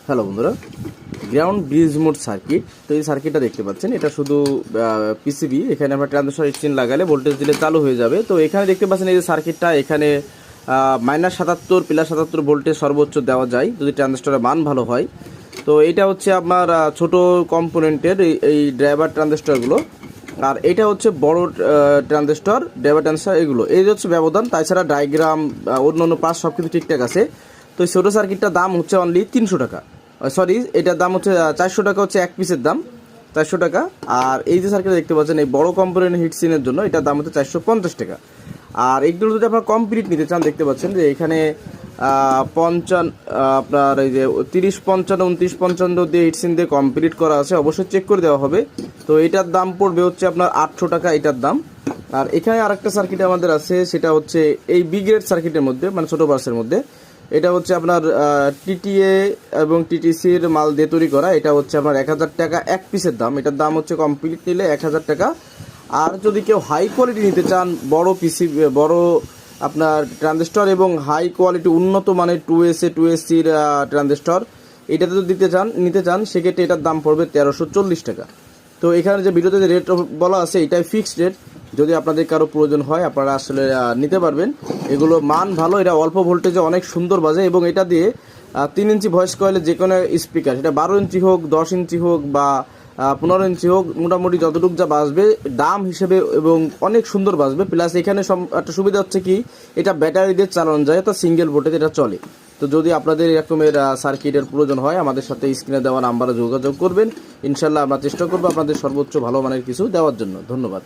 Hello বন্ধুরা, ground bridge mode circuit. তো এই সার্কিটটা দেখতে পাচ্ছেন, এটা শুধু পিসিবি। এখানে আমরা ট্রানজিস্টর এক্সচেঞ্জ লাগালে ভোল্টেজ দিলে চালু হয়ে যাবে। তো এখানে দেখতে পাচ্ছেন এই যে সার্কিটটা, এখানে -77 +77 ভোল্টেজ সর্বোচ্চ দেওয়া যায় যদি ট্রানজিস্টরের মান ভালো হয়। তো এটা হচ্ছে আপনার ছোট কম্পোনেন্টের এই ড্রাইভার ট্রানজিস্টরগুলো, আর এটা হচ্ছে বড় ট্রানজিস্টর, ড্রাইভার ট্রানজিস্টর এগুলো। এই হচ্ছে ব্যবধান, তাছাড়া ডায়াগ্রাম অন্য পাস সব কিছু ঠিকঠাক আছে। তো এই ছোটো সার্কিটটার দাম হচ্ছে অনলি 300 টাকা, সরি এটার দাম হচ্ছে 400 টাকা, হচ্ছে এক পিসের দাম 400 টাকা। আর এই যে সার্কিট দেখতে পাচ্ছেন এই বড় কম্পোনেন্ট হিটসিনের জন্য এটার দাম হচ্ছে 450 টাকা। আর এগুলো যদি আপনার কমপ্লিট নিতে চান, দেখতে পাচ্ছেন যে এখানে 55 আপনার এই যে 30 55 29 55 দিয়ে হিটসিন দিয়ে কমপ্লিট করা আছে, অবশ্যই চেক করে দেওয়া হবে। তো এটার দাম পড়বে হচ্ছে আপনার 800 টাকা এটার দাম। আর এখানে আরেকটা সার্কিট আমাদের আছে, সেটা হচ্ছে এই বি গ্রেড সার্কিটের মধ্যে, মানে ছোটো বাসের মধ্যে। এটা হচ্ছে আপনার টিটিএ এবং টিটিসির মাল দিয়ে তৈরি করা। এটা হচ্ছে আপনার 1000 টাকা এক পিসের দাম। এটার দাম হচ্ছে কমপ্লিট নিলে 1000 টাকা। আর যদি কেউ হাই কোয়ালিটি নিতে চান, বড় পিসি, বড় আপনার ট্রানজিস্টর এবং হাই কোয়ালিটি উন্নত মানের 2SCর ট্রানজিস্টর, এটাতে যদি নিতে চান সেক্ষেত্রে এটার দাম পড়বে 1340 টাকা। তো এখানে যে ভিডিওতে যে রেট বলা আছে এটাই ফিক্সড রেট। যদি আপনাদের কারো প্রয়োজন হয় আপনারা আসলে নিতে পারবেন। এগুলো মান ভালো, এটা অল্প ভোল্টেজে অনেক সুন্দর বাজে, এবং এটা দিয়ে 3 ইঞ্চি ভয়েস কয়েলে যে কোনো স্পিকার, সেটা 12 ইঞ্চি হোক, 10 ইঞ্চি হোক বা 15 ইঞ্চি হোক, মোটামুটি যতটুকু যা বাজবে দাম হিসেবে এবং অনেক সুন্দর বাজবে। প্লাস এখানে একটা সুবিধা হচ্ছে কি, এটা ব্যাটারি দিয়ে চালানো যায়, তো সিঙ্গেল ভোল্টেজ এটা চলে। তো যদি আপনাদের এরকমের সার্কিটের প্রয়োজন হয় আমাদের সাথে স্ক্রিনে দেওয়া নাম্বারে যোগাযোগ করবেন। ইনশাল্লাহ আমরা চেষ্টা করবো আপনাদের সর্বোচ্চ ভালো মানের কিছু দেওয়ার জন্য। ধন্যবাদ।